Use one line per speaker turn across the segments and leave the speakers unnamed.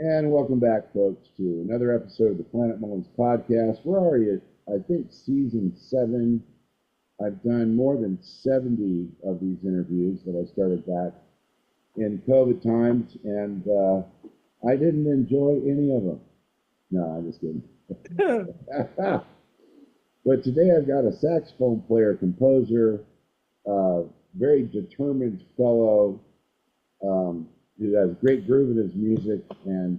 And welcome back, folks, to another episode of the Planet Mullins podcast. We're already at, I think, season 7. I've done more than 70 of these interviews that I started back in COVID times, and I didn't enjoy any of them. No, I'm just kidding. But today I've got a saxophone player, composer, very determined fellow, who has great groove in his music, and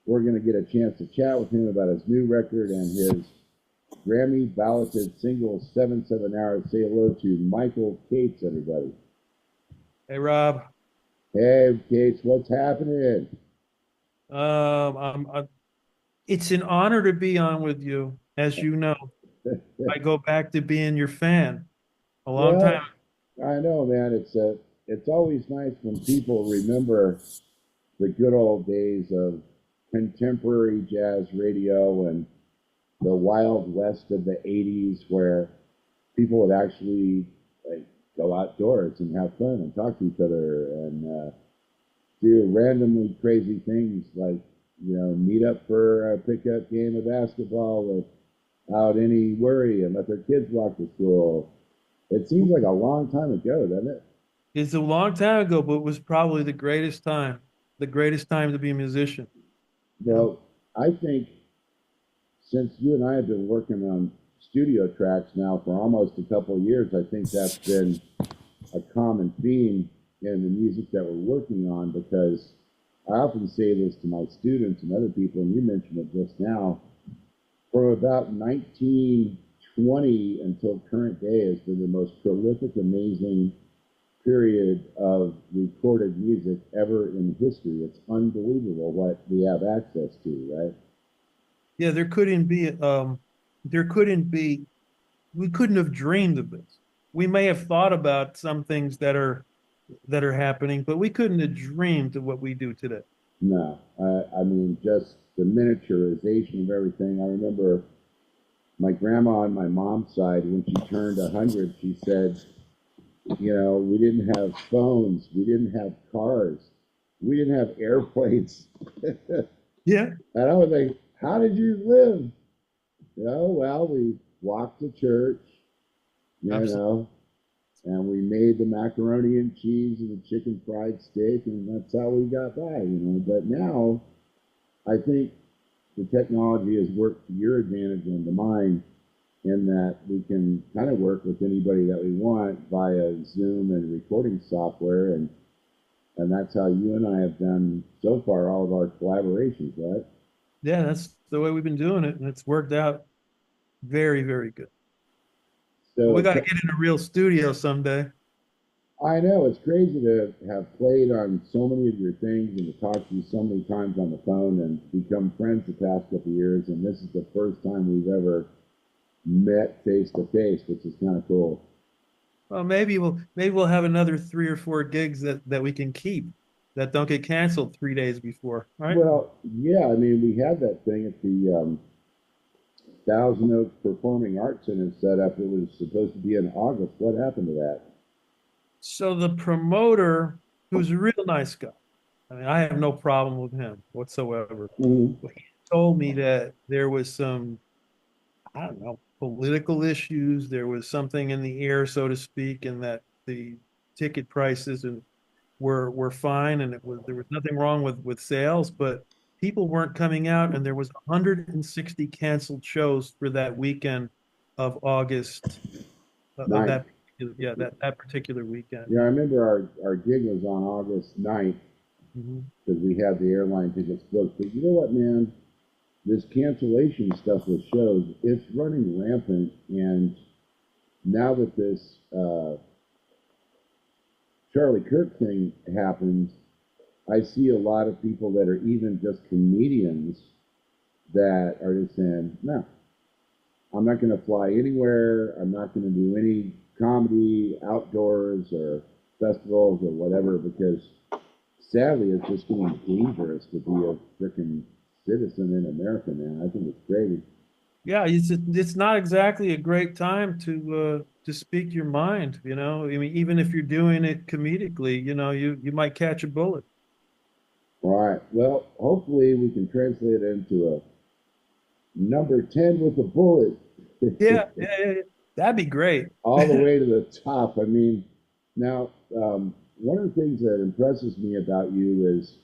we're going to get a chance to chat with him about his new record and his Grammy balloted single 7 Hours. Say hello to Michael Cates, everybody.
Hey Rob,
Hey, Cates, what's happening?
it's an honor to be on with you. As you know, I go back to being your fan a long time.
Well, I know, man. It's always nice when people remember the good old days of contemporary jazz radio and the wild west of the 80s where people would actually like go outdoors and have fun and talk to each other and do randomly crazy things like meet up for a pickup game of basketball without any worry and let their kids walk to school. It seems like a long time ago, doesn't it?
It's a long time ago, but it was probably the greatest time to be a musician. You know,
Well, I think since you and I have been working on studio tracks now for almost a couple of years, I think that's been a common theme in the music that we're working on because I often say this to my students and other people, and you mentioned it just now. From about 1920 until current day has been the most prolific, amazing period of recorded music ever in history. It's unbelievable what we have access to, right?
yeah, there couldn't be, we couldn't have dreamed of this. We may have thought about some things that are happening, but we couldn't have dreamed of what we do today.
No, I mean, just the miniaturization of everything. I remember my grandma on my mom's side, when she turned 100, she said, we didn't have phones, we didn't have cars, we didn't have airplanes.
Yeah,
And I was like, how did you live? Well, we walked to church, you
absolutely.
know, and we made the macaroni and cheese and the chicken fried steak, and that's how we got by. But now, I think the technology has worked to your advantage and to mine in that we can kind of work with anybody that we want via Zoom and recording software, and that's how you and I have done so far all of our collaborations, right?
Yeah, that's the way we've been doing it, and it's worked out very, very good. But we
So
got to get in a real studio someday.
I know it's crazy to have played on so many of your things and to talk to you so many times on the phone and become friends the past couple of years, and this is the first time we've ever met face to face, which is kind of cool.
Well, maybe we'll have another 3 or 4 gigs that we can keep that don't get canceled 3 days before, right?
Well, yeah, I mean, we had that thing at the Thousand Oaks Performing Arts Center set up. It was supposed to be in August. What happened to that?
So the promoter, who's a real nice guy, I mean, I have no problem with him whatsoever.
Mhm.
But he told me that there was some, I don't know, political issues. There was something in the air, so to speak, and that the ticket prices were fine, and there was nothing wrong with sales, but people weren't coming out, and there was 160 canceled shows for that weekend of August of
Night.
that that particular weekend.
Yeah, I remember our gig was on August 9th
Mhm.
because we had the airline tickets booked. But you know what, man? This cancellation stuff with shows, it's running rampant. And now that this Charlie Kirk thing happened, I see a lot of people that are even just comedians that are just saying, no, I'm not going to fly anywhere. I'm not going to do any comedy outdoors or festivals or whatever because sadly it's just getting dangerous to be a freaking citizen in America, man. I think it's crazy.
Yeah, it's not exactly a great time to speak your mind, you know. I mean, even if you're doing it comedically, you know, you might catch a bullet.
All right. Well, hopefully we can translate it into a number 10 with a bullet.
Yeah. That'd be great.
All the way to the top. I mean, now, one of the things that impresses me about you is,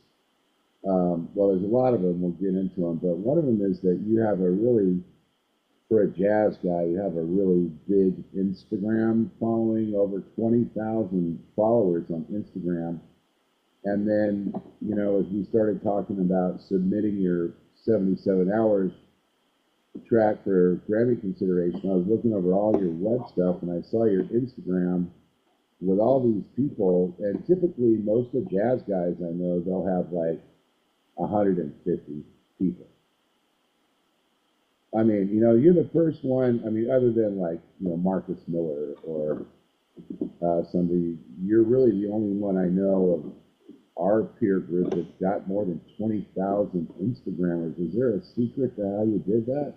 well, there's a lot of them, we'll get into them, but one of them is that you have a really, for a jazz guy, you have a really big Instagram following, over 20,000 followers on Instagram. And then, as we started talking about submitting your 77 hours track for Grammy consideration, I was looking over all your web stuff and I saw your Instagram with all these people. And typically, most of the jazz guys I know, they'll have like 150 people. I mean, you're the first one. I mean, other than like, Marcus Miller or somebody, you're really the only one I know of our peer group that's got more than 20,000 Instagrammers. Is there a secret to how you did that?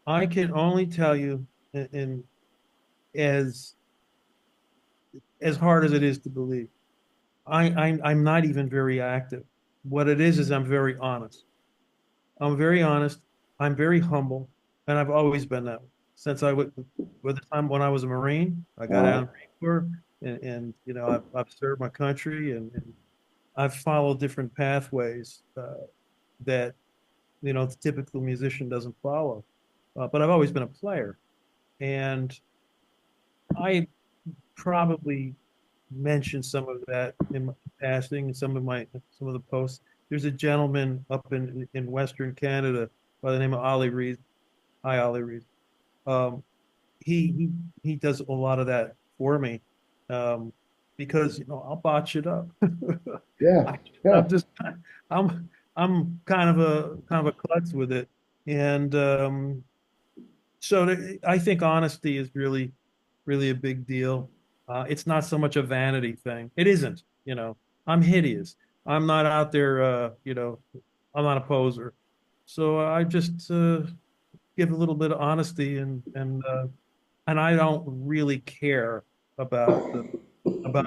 I can only tell you, and as as hard as it is to believe, I'm not even very active. What it is I'm very honest. I'm very honest. I'm very humble, and I've always been that way. Since by the time when I was a Marine, I got out
Uh,
of the Marine Corps, and I've served my country, and I've followed different pathways that the typical musician doesn't follow. But I've always been a player, and I probably mentioned some of that in my passing, and some of the posts. There's a gentleman up in Western Canada by the name of Ollie Reed. Hi, Ollie Reed. Um, he does a lot of that for me, um, because I'll botch it up.
yeah,
I,
yeah.
I'm just I'm kind of a klutz with it, and I think honesty is really a big deal. It's not so much a vanity thing. It isn't. I'm hideous. I'm not out there. I'm not a poser. So I just give a little bit of honesty, and I don't really care about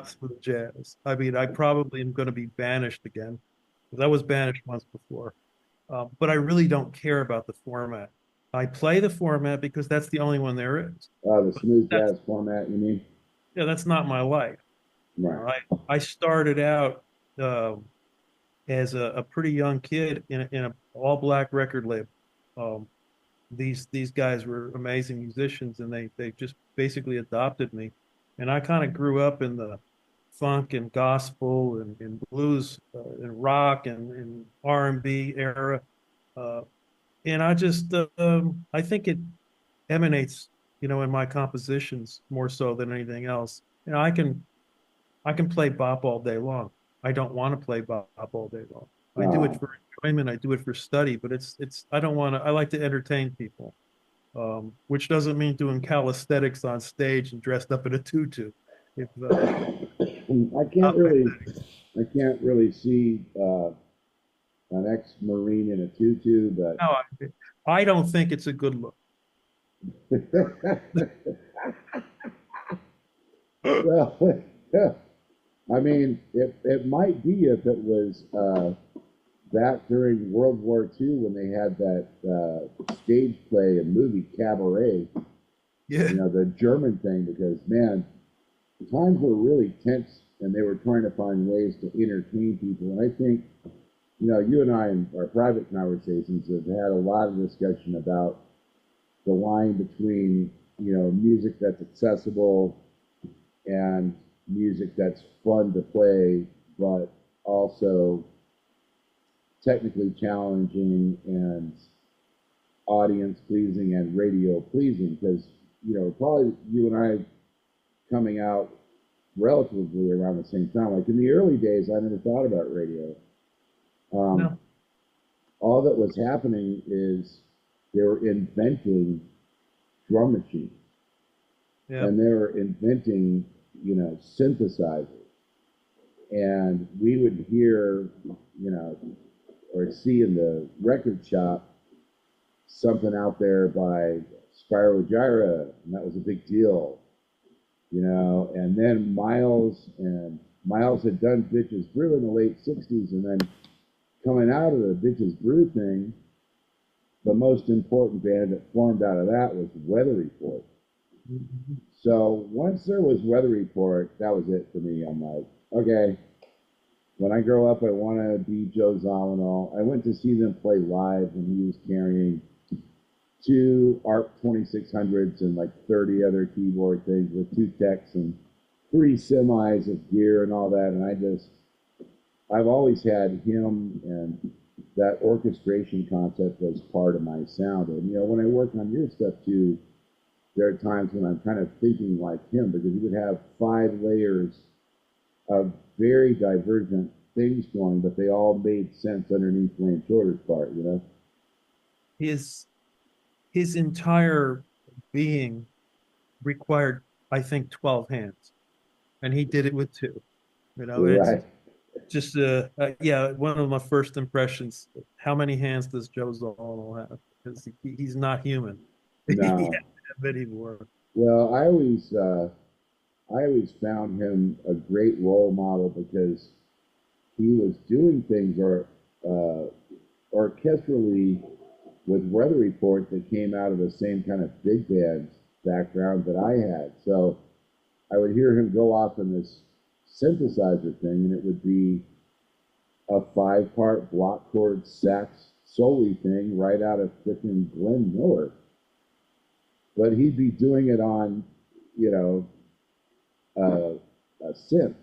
smooth jazz. I mean, I probably am going to be banished again because I was banished once before. But I really don't care about the format. I play the format because that's the only one there is.
The
But
smooth
that's
jazz format, you mean?
yeah, that's not my life. All
Right.
right. I started out as a pretty young kid in a all black record label. Um, these guys were amazing musicians, and they just basically adopted me. And I kind of grew up in the funk and gospel and blues and rock and R&B era. Uh, and I think it emanates, in my compositions more so than anything else. I can play bop all day long. I don't want to play bop all day long. I do it
Uh,
for enjoyment. I do it for study, but I don't want to. I like to entertain people, which doesn't mean doing calisthenics on stage and dressed up in a tutu. If
I can't
not my
really, I can't really see an ex-Marine in a tutu, but
no, I don't think it's a good look.
well, I mean, it might be if it was back during World War II when they had that stage play and movie Cabaret,
Yeah,
the German thing, because man, the times were really tense and they were trying to find ways to entertain people. And I think, you and I in our private conversations have had a lot of discussion about the line between, music that's accessible and music that's fun to play, but also technically challenging and audience pleasing and radio pleasing. Because, probably you and I coming out relatively around the same time. Like in the early days, I never thought about radio. Um,
no,
all that was happening is they were inventing drum machines
yeah,
and they were inventing, synthesizers. And we would hear, or see in the record shop something out there by Spyro Gyra, and that was a big deal, and then Miles and Miles had done Bitches Brew in the late 60s, and then coming out of the Bitches Brew thing, the most important band that formed out of that was Weather Report.
Mhm.
So once there was Weather Report, that was it for me. I'm like, okay, when I grow up, I want to be Joe Zawinul. I went to see them play live when he was carrying two ARP 2600s and like 30 other keyboard things with two techs and three semis of gear and all that. And I've always had him and that orchestration concept as part of my sound. And, when I work on your stuff too, there are times when I'm kind of thinking like him because he would have 5 layers of very divergent things going, but they all made sense underneath Wayne Shorter's part.
His his entire being required, I think, 12 hands, and he did it with two. It's
Right.
just yeah, one of my first impressions. How many hands does Joe Zawinul have? Because he's not human. He had
No.
many more.
Well, I always found him a great role model because he was doing things uh, orchestrally with Weather Report that came out of the same kind of big band background that I had. So I would hear him go off in this synthesizer thing, and it would be a 5-part block chord sax solo thing right out of freaking Glenn Miller. But he'd be doing it on, you know, a synth.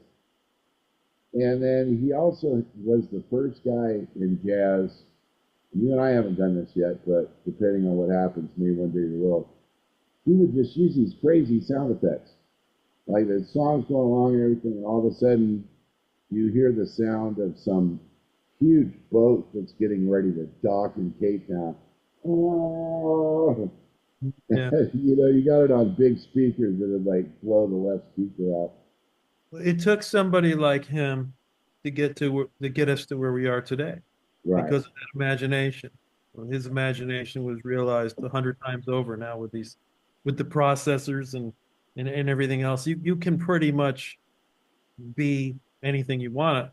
And then he also was the first guy in jazz. You and I haven't done this yet, but depending on what happens, maybe one day we will. He would just use these crazy sound effects. Like the song's going along and everything, and all of a sudden you hear the sound of some huge boat that's getting ready to dock in Cape Town. Oh,
Yeah,
you got it on big speakers that would like blow the left speaker out.
it took somebody like him to get us to where we are today
Right,
because of that imagination. Well, his imagination was realized 100 times over now with the processors and everything else. You can pretty much be anything you want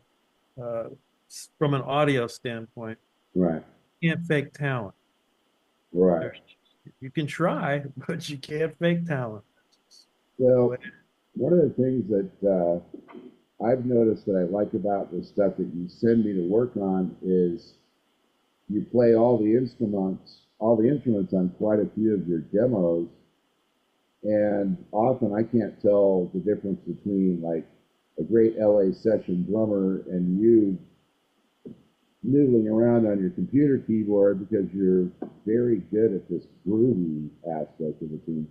from an audio standpoint.
right,
You can't fake talent.
right.
There's, you can try, but you can't fake talent.
So one of the things that I've noticed that I like about the stuff that you send me to work on is you play all the instruments on quite a few of your demos, and often I can't tell the difference between like a great LA session drummer and you noodling around on your computer keyboard because you're very good at this groovy aspect of the team.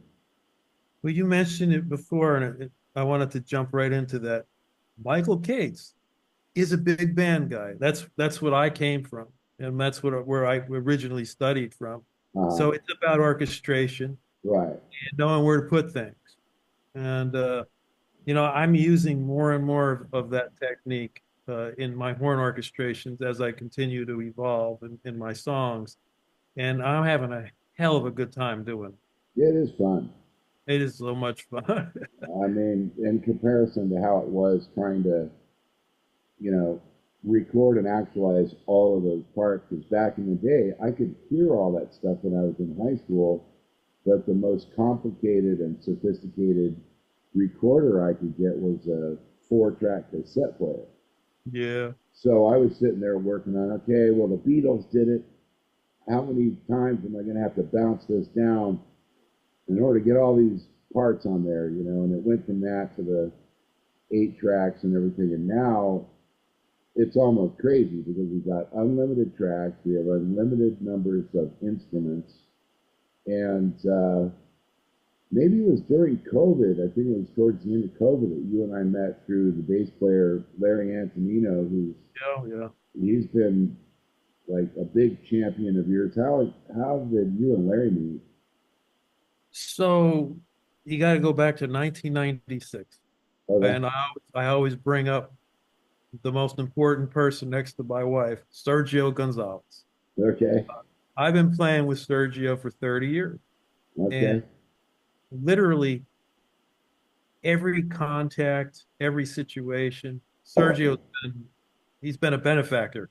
Well, you mentioned it before, and I wanted to jump right into that. Michael Cates is a big band guy. That's what I came from, and that's where I originally studied from.
Uh,
So it's about orchestration
right.
and knowing where to put things. And I'm using more and more of that technique in my horn orchestrations as I continue to evolve in my songs. And I'm having a hell of a good time doing
It is fun.
it. It is so much fun.
I mean, in comparison to how it was trying to, you know, record and actualize all of those parts, because back in the day, I could hear all that stuff when I was in high school, but the most complicated and sophisticated recorder I could get was a 4-track cassette player.
Yeah.
So I was sitting there working on, okay, well, the Beatles did it. How many times am I going to have to bounce this down in order to get all these parts on there, And it went from that to the 8 tracks and everything. And now it's almost crazy because we've got unlimited tracks, we have unlimited numbers of instruments, and maybe it was during COVID. I think it was towards the end of COVID that you and I met through the bass player Larry Antonino, who's
Yeah. Yeah.
he's been like a big champion of yours. How did you and Larry meet?
So you got to go back to 1996.
Okay,
And I always bring up the most important person next to my wife, Sergio Gonzalez.
okay,
I've been playing with Sergio for 30 years. And
okay.
literally every contact, every situation. Sergio's he's been a benefactor.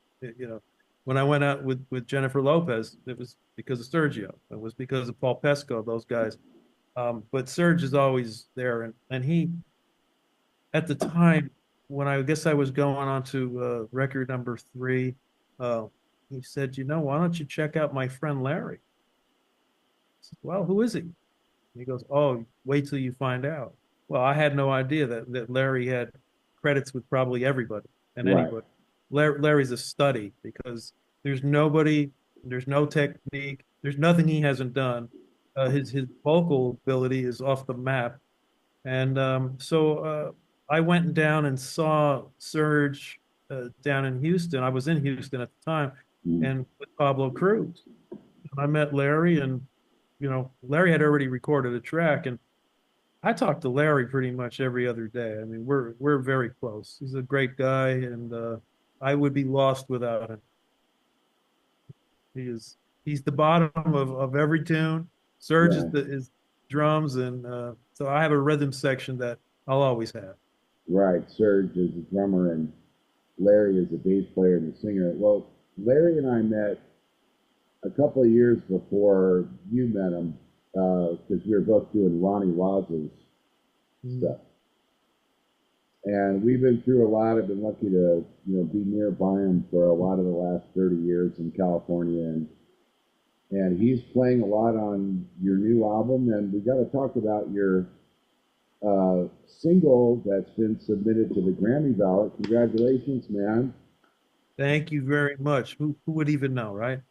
When I went out with Jennifer Lopez, it was because of Sergio. It was because of Paul Pesco, those guys. But Serge is always there, and he at the time when I guess I was going on to record number three, uh, he said, why don't you check out my friend Larry? I said, well, who is he? And he goes, oh, wait till you find out. Well, I had no idea that Larry had credits with probably everybody and
Right.
anybody. Larry's a study because there's nobody, there's no technique, there's nothing he hasn't done. His vocal ability is off the map. And I went down and saw Serge down in Houston. I was in Houston at the time,
Mm.
and with Pablo Cruz. And I met Larry, and Larry had already recorded a track, and I talk to Larry pretty much every other day. I mean, we're very close. He's a great guy, and I would be lost without him. He's the bottom of every tune. Serge is
Yeah.
the is drums, and so I have a rhythm section that I'll always have.
Right. Serge is a drummer and Larry is a bass player and a singer. Well, Larry and I met a couple of years before you met him because we were both doing Ronnie Laws's
Mm.
stuff. And we've been through a lot. I've been lucky to, be nearby him for a lot of the last 30 years in California, and he's playing a lot on your new album. And we got to talk about your single that's been submitted to the Grammy ballot. Congratulations, man!
Thank you very much. Who would even know, right?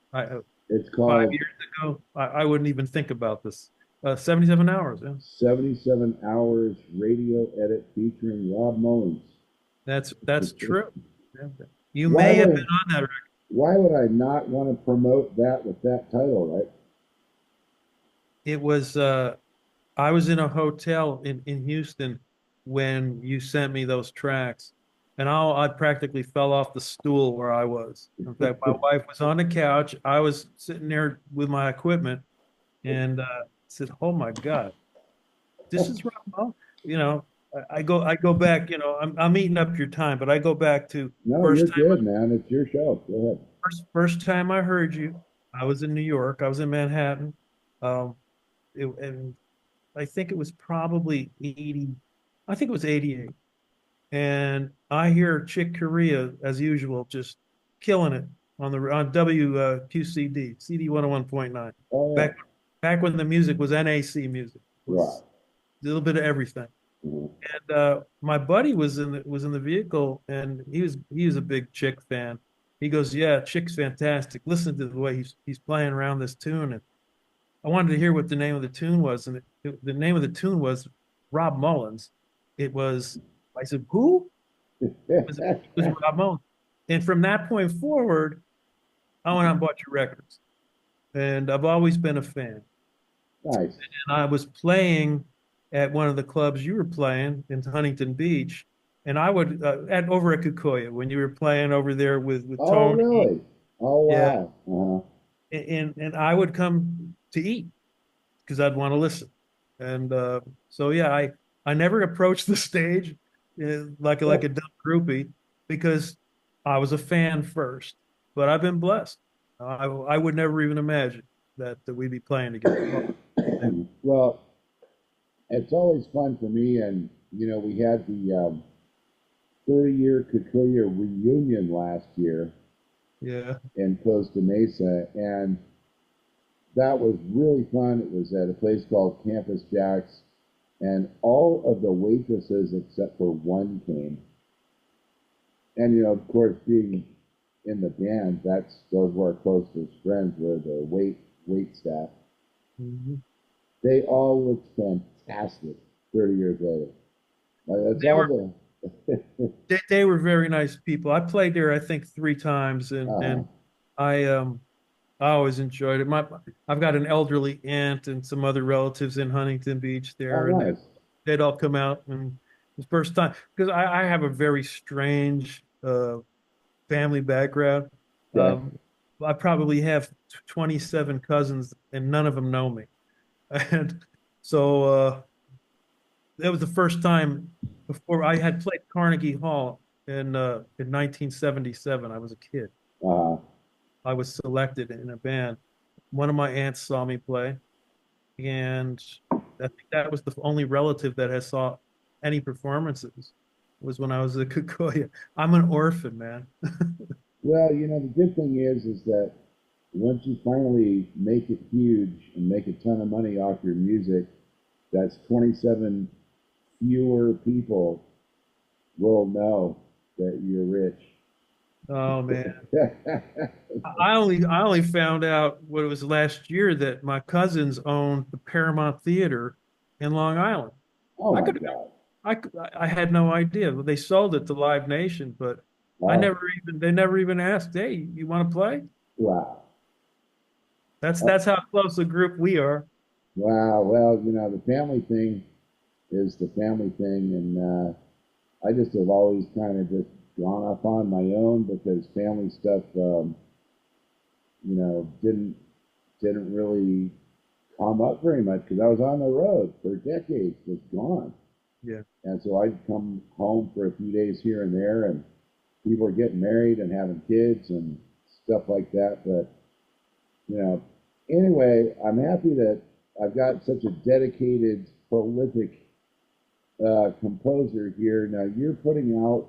It's
5
called
years ago, I wouldn't even think about this. 77 hours. Yeah.
77 Hours Radio Edit featuring Rob Mullins.
That's true. Yeah. You
Why
may have been
would
on that record.
why would I not want to promote that with that title, right?
It was I was in a hotel in Houston when you sent me those tracks, and I practically fell off the stool where I was. In fact, my wife was on the couch. I was sitting there with my equipment, and said, "Oh my God, this is Ramon." You know, I go back. I'm eating up your time, but I go back to
No, you're
first time
good, man. It's your show. Go ahead.
first time I heard you. I was in New York. I was in Manhattan. Um, and I think it was probably 80. I think it was 88. And I hear Chick Corea as usual, just killing it on WQCD, CD 101.9.
Oh yeah.
Back when the music was NAC music, it
Right.
was a little bit of everything.
Mhm.
And my buddy was in the vehicle, and he was a big Chick fan. He goes, "Yeah, Chick's fantastic. Listen to the way he's playing around this tune." And I wanted to hear what the name of the tune was, and the name of the tune was Rob Mullins. It was. I said, "Who?" It was Rob Mullins. And from that point forward, I went out and bought your records, and I've always been a fan.
Nice.
And I was playing at one of the clubs you were playing in Huntington Beach, and I would at over at Kikoya when you were playing over there with
Oh
Tony.
really? Oh
Yeah,
wow. Uh-huh.
and I would come to eat because I'd want to listen. And so yeah, I never approached the stage like a dumb groupie because I was a fan first. But I've been blessed. I would never even imagine that we'd be playing together. Well, yeah.
Well, it's always fun for me, and we had the 30-year Kikuyu reunion last year
Yeah.
in Costa Mesa, and that was really fun. It was at a place called Campus Jacks, and all of the waitresses except for one came. And of course, being in the band, those were our closest friends, were the wait staff.
Mhm.
They all looked fantastic 30 years later. Like, that's
They
all
were
the.
they were very nice people. I played there, I think, 3 times, and
uh,
I always enjoyed it. I've got an elderly aunt and some other relatives in Huntington Beach
oh,
there, and
nice.
they'd all come out, and the first time because I have a very strange family background.
Okay.
Um, I probably have 27 cousins, and none of them know me, and so that was the first time before I had played Carnegie Hall in 1977. I was a kid.
Uh,
I was selected in a band. One of my aunts saw me play, and I think that was the only relative that has saw any performances was when I was a Kikoya. I'm an orphan, man.
well, the good thing is that once you finally make it huge and make a ton of money off your music, that's 27 fewer people will know that you're rich.
Oh man. I only found out what it was last year that my cousins owned the Paramount Theater in Long Island.
Oh
I
my
could
God.
I had no idea. They sold it to Live Nation, but
Wow.
they never even asked, "Hey, you want to play?"
Wow.
That's how close a group we are.
Wow. Well, the family thing is the family thing. And I just have always kind of just gone off on my own because family stuff, didn't really come up very much because I was on the road for decades, just gone.
Yeah.
And so I'd come home for a few days here and there, and people were getting married and having kids and stuff like that. But, you know, anyway, I'm happy that I've got such a dedicated, prolific composer here. Now, you're putting out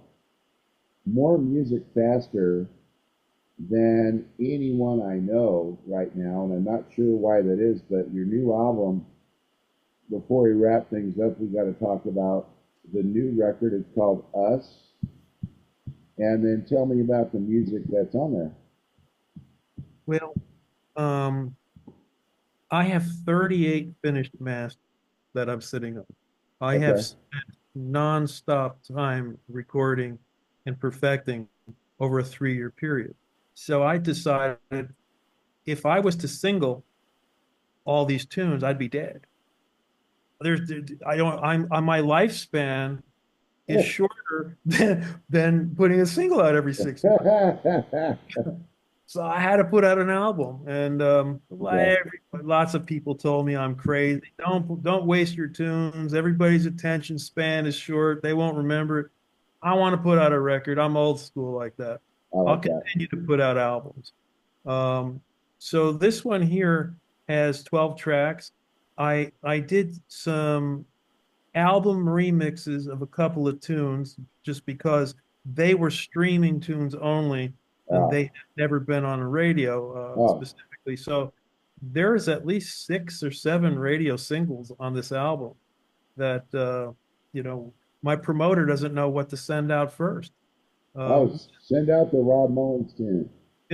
more music faster than anyone I know right now, and I'm not sure why that is, but your new album, before we wrap things up, we got to talk about the new record. It's called Us. And then tell me about the music that's on there.
Well, um, I have 38 finished masters that I'm sitting on. I have
Okay.
spent nonstop time recording and perfecting over a 3-year period. So I decided if I was to single all these tunes, I'd be dead. I don't, my lifespan is
Oh.
shorter than putting a single out every 6 months. So I had to put out an album, and
Yeah.
lots of people told me I'm crazy. Don't waste your tunes. Everybody's attention span is short. They won't remember it. I want to put out a record. I'm old school like that.
I
I'll
like that.
continue to put out albums. Um, so this one here has 12 tracks. I did some album remixes of a couple of tunes just because they were streaming tunes only and
Oh.
they had never been on a radio
Oh.
specifically. So there's at least 6 or 7 radio singles on this album that you know my promoter doesn't know what to send out first.
Oh,
Um,
send out the Rob Mullins tune.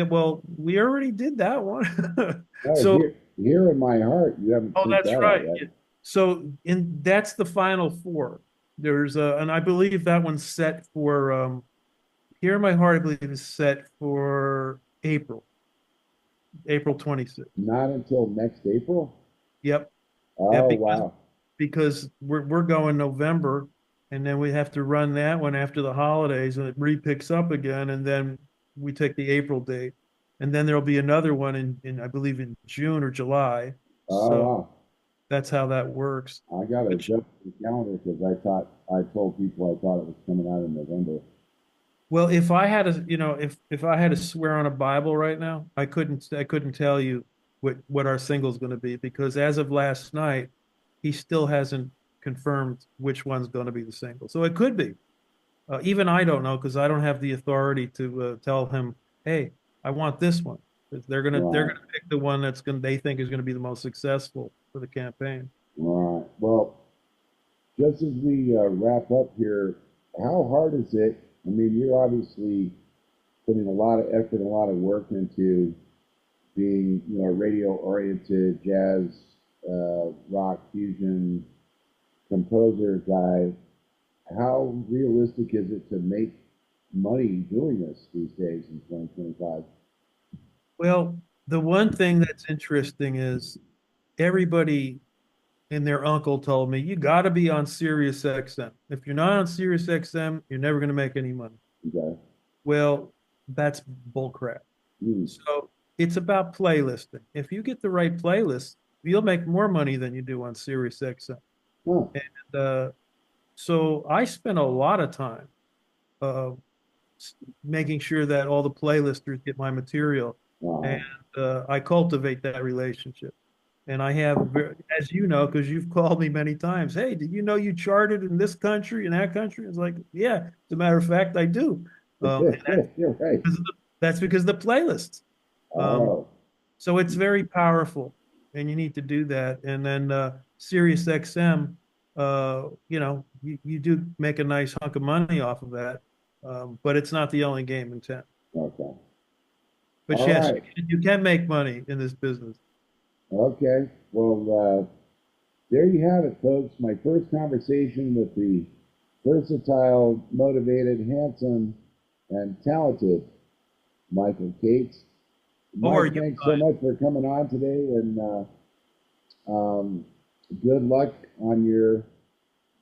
well, we already did that one.
Oh,
So
here in my heart, you haven't
oh,
sent
that's
that out
right.
yet.
So in that's the final four. There's and I believe that one's set for Here in My Heart, I believe is set for April 26th.
Not until next April.
Yep. Yeah,
Oh, wow.
because we're going November and then we have to run that one after the holidays and it re-picks up again and then we take the April date. And then there'll be another one in I believe in June or July.
Oh,
So
wow.
that's how that works.
I got to
Which
adjust the calendar because I told people I thought it was coming out in November.
Well, if I had to, if I had to swear on a Bible right now, I couldn't tell you what our single's going to be because as of last night, he still hasn't confirmed which one's going to be the single. So it could be. Even I don't know because I don't have the authority to tell him, "Hey, I want this one." 'Cause they're
Right.
gonna pick the one they think is going to be the most successful for the campaign.
Right. Well, just as we wrap up here, how hard is it? I mean, you're obviously putting a lot of effort, a lot of work into being, radio-oriented jazz, rock, fusion composer guy. How realistic is it to make money doing this these days in 2025?
Well, the one thing that's interesting is everybody and their uncle told me you got to be on Sirius XM. If you're not on Sirius XM, you're never going to make any money.
Okay.
Well, that's bull crap.
Hmm.
So it's about playlisting. If you get the right playlist, you'll make more money than you do on Sirius XM.
Huh.
And so I spent a lot of time. making sure that all the playlisters get my material. And
Wow.
I cultivate that relationship. And I have, as you know, because you've called me many times, hey, did you know you charted in this country and that country? It's like, yeah, as a matter of fact, I do. And
You're right.
that's because of the playlists. Um,
Oh,
so it's very powerful, and you need to do that. And then Sirius XM, you do make a nice hunk of money off of that, but it's not the only game in town.
okay.
But
All
yes,
right.
you can make money in this business.
Okay. Well, there you have it, folks. My first conversation with the versatile, motivated, handsome, and talented Michael Cates.
Oh, are
Mike,
you?
thanks so much for coming on today, and good luck on your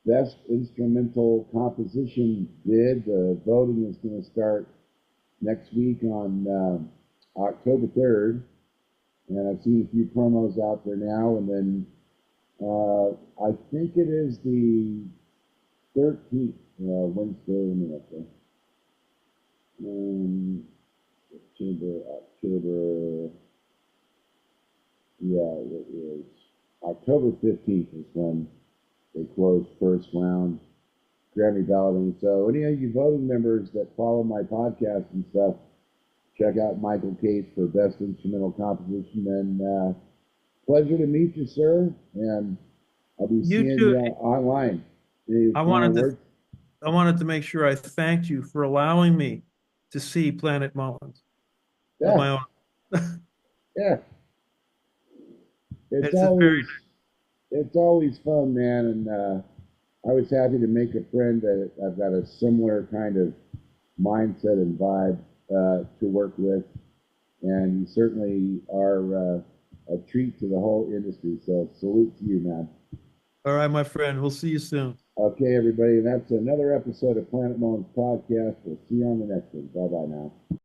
best instrumental composition bid. The voting is going to start next week on October 3rd, and I've seen a few promos out there now, and then I think it is the 13th, Wednesday, let me look there. October, yeah, it is October 15th is when they close first round Grammy balloting. So any of you voting members that follow my podcast and stuff, check out Michael Cates for Best Instrumental Composition. And pleasure to meet you, sir. And I'll be
You
seeing
too.
you online. Any
I
final
wanted to
words?
I wanted to make sure I thanked you for allowing me to see Planet Mullins with
Yeah,
my own.
yeah. It's
It's a very
always it's always fun, man. And I was happy to make a friend that I've got a similar kind of mindset and vibe to work with. And you certainly are a treat to the whole industry. So salute to you, man.
all right, my friend. We'll see you soon.
Okay, everybody, that's another episode of Planet Moans podcast. We'll see you on the next one. Bye bye now.